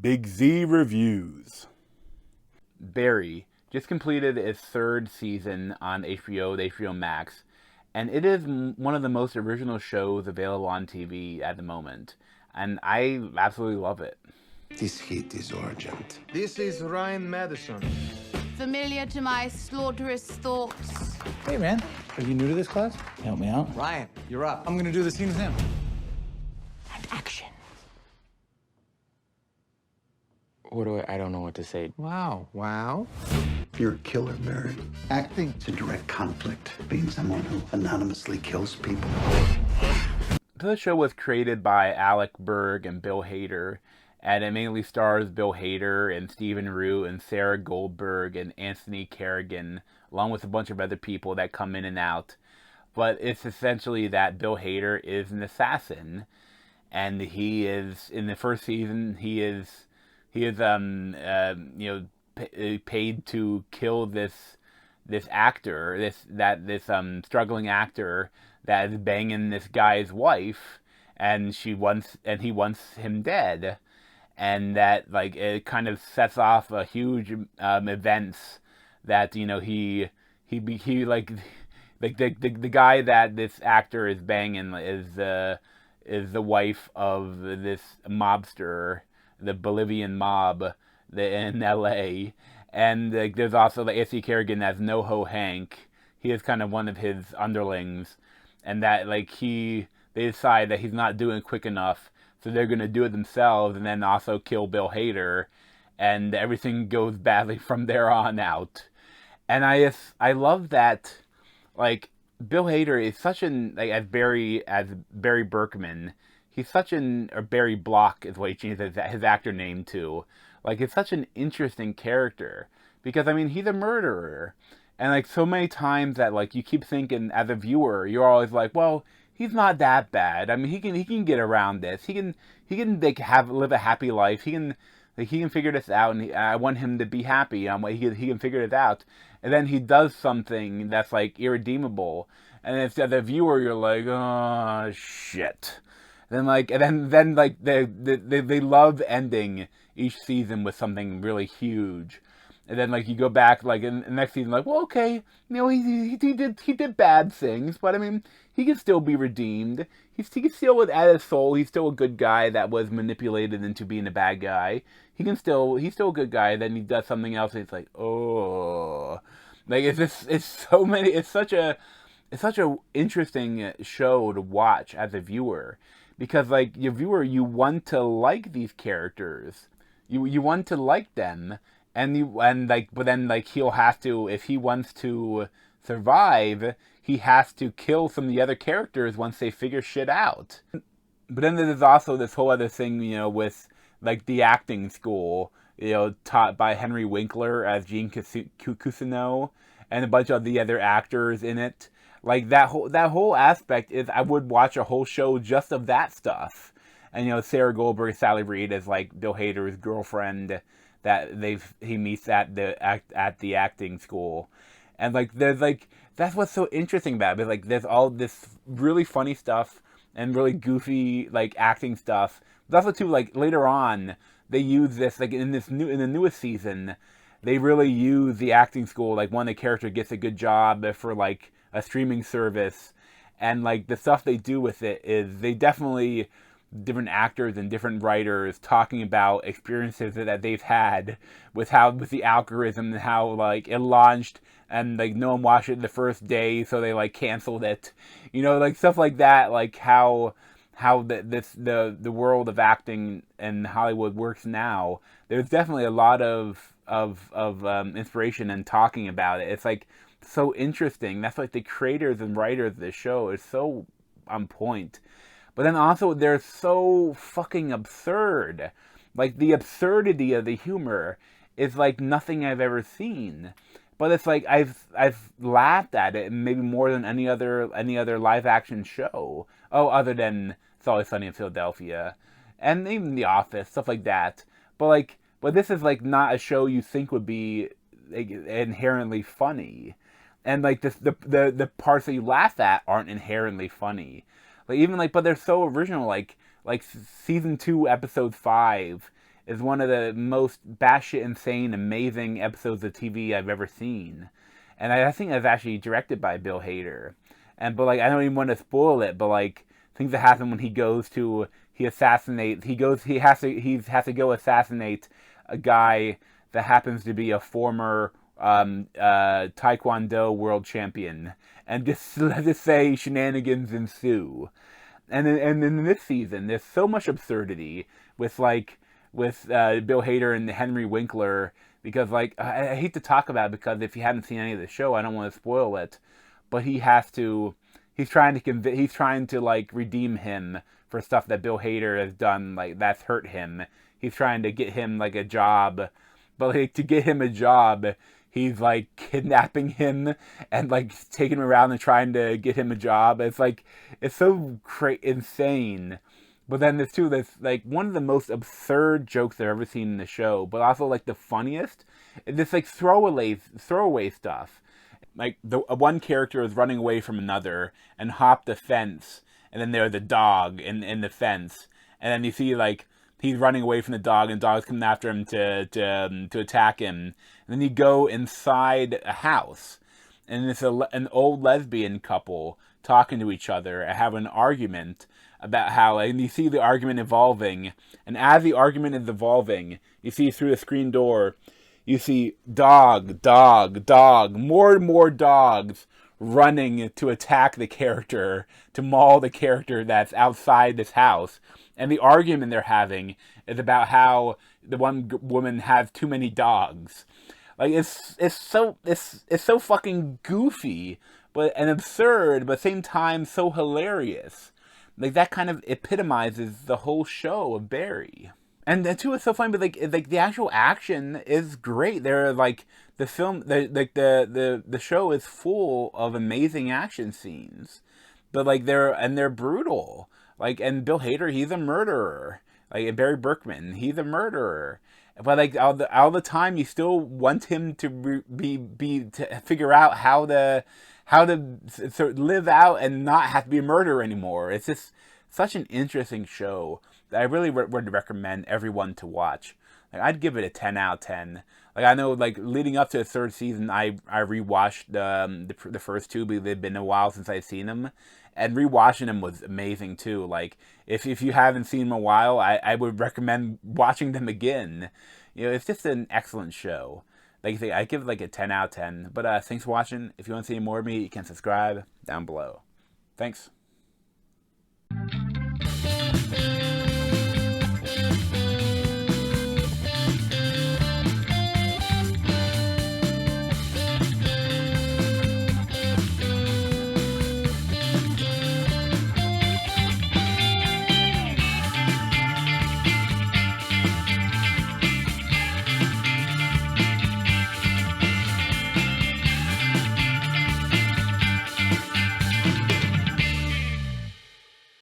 Big Z Reviews. Barry just completed its third season on HBO, the HBO Max, and it is one of the most original shows available on TV at the moment, and I absolutely love it. This heat is urgent. This is Ryan Madison. Familiar to my slaughterous thoughts. Hey, man. Are you new to this class? Help me out. Ryan, you're up. I'm gonna do the scene with him. And action. I don't know what to say. Wow. You're a killer, Barry. Acting is a direct conflict. Being someone who anonymously kills people. The show was created by Alec Berg and Bill Hader, and it mainly stars Bill Hader and Stephen Root and Sarah Goldberg and Anthony Carrigan, along with a bunch of other people that come in and out. But it's essentially that Bill Hader is an assassin, and he is, in the first season, he is paid to kill this actor, this struggling actor that is banging this guy's wife, and he wants him dead, and that it kind of sets off a huge events that the guy that this actor is banging is the wife of this mobster, the Bolivian mob in L.A., and there's also Anthony Carrigan as NoHo Hank. He is kind of one of his underlings, and that they decide that he's not doing it quick enough, so they're going to do it themselves and then also kill Bill Hader, and everything goes badly from there on out. And I love that, Bill Hader is such as Barry Berkman, he's such or Barry Block is what he changed his actor name to. It's such an interesting character, because, he's a murderer. And, so many times that, you keep thinking, as a viewer, you're always like, well, he's not that bad. He can get around this. He can live a happy life. He can figure this out, and I want him to be happy. He can figure this out. And then he does something that's, irredeemable. And as a viewer, you're like, oh, shit. Then they love ending each season with something really huge, and then you go back in the next season well, okay, he did bad things, but he can still be redeemed. He can still, at his soul, he's still a good guy that was manipulated into being a bad guy. He's still a good guy. Then he does something else, and it's it's such a interesting show to watch as a viewer. Because, your viewer, you want to like these characters. You want to like them. But then he'll have to, if he wants to survive, he has to kill some of the other characters once they figure shit out. But then there's also this whole other thing, with, the acting school, taught by Henry Winkler as Gene Cousineau, and a bunch of the other actors in it. That whole aspect is, I would watch a whole show just of that stuff. And Sarah Goldberg, Sally Reed is Bill Hader's girlfriend that he meets at the acting school, and there's that's what's so interesting about it. There's all this really funny stuff and really goofy acting stuff. But also too later on they use this in the newest season, they really use the acting school. One of the characters gets a good job for a streaming service, and the stuff they do with it is they definitely, different actors and different writers talking about experiences that they've had with the algorithm, and how it launched and no one watched it the first day, so they canceled it, stuff like that, how the world of acting in Hollywood works now. There's definitely a lot of inspiration and talking about it. It's so interesting. That's the creators and writers of this show is so on point. But then also they're so fucking absurd. The absurdity of the humor is nothing I've ever seen. But it's I've laughed at it maybe more than any other live action show. Oh, other than It's Always Sunny in Philadelphia, and even The Office, stuff like that. But this is not a show you think would be inherently funny. And the parts that you laugh at aren't inherently funny. But they're so original. Season 2, episode 5 is one of the most batshit insane, amazing episodes of TV I've ever seen. And I think that's actually directed by Bill Hader. But like, I don't even want to spoil it, but like, things that happen when he has to go assassinate a guy that happens to be a former Taekwondo world champion. And just, let's just say, shenanigans ensue. And in this season, there's so much absurdity with Bill Hader and Henry Winkler, because like, I hate to talk about it, because if you haven't seen any of the show, I don't want to spoil it, but he's trying to like redeem him for stuff that Bill Hader has done, like, that's hurt him. He's trying to get him like a job, but like, to get him a job, he's like kidnapping him and like taking him around and trying to get him a job. It's like, it's so insane. But then there's too, that's like one of the most absurd jokes I've ever seen in the show, but also like the funniest. It's just like throwaway stuff. Like, the one character is running away from another and hopped the fence, and then there's a dog in the fence, and then you see like he's running away from the dog, and the dog's coming after him to attack him. And then you go inside a house, and it's an old lesbian couple talking to each other and having an argument about how, and you see the argument evolving, and as the argument is evolving, you see through the screen door, you see dog, more and more dogs running to attack the character, to maul the character that's outside this house. And the argument they're having is about how the one woman has too many dogs. Like, it's so fucking goofy, and absurd, but at the same time so hilarious. Like, that kind of epitomizes the whole show of Barry. And then too, it's so funny, but like the actual action is great. They're like, the show is full of amazing action scenes, but like they're brutal. Like, and Bill Hader, he's a murderer. Like, and Barry Berkman, he's a murderer. But like all the time, you still want him to to figure out how to sort of live out and not have to be a murderer anymore. It's just such an interesting show that I really would recommend everyone to watch. Like, I'd give it a 10 out of 10. Like, I know, like, leading up to the third season, I rewatched the first two, because they've been a while since I've seen them. And rewatching them was amazing, too. Like, if you haven't seen them in a while, I would recommend watching them again. You know, it's just an excellent show. Like I say, I give it like a 10 out of 10. But thanks for watching. If you want to see more of me, you can subscribe down below. Thanks.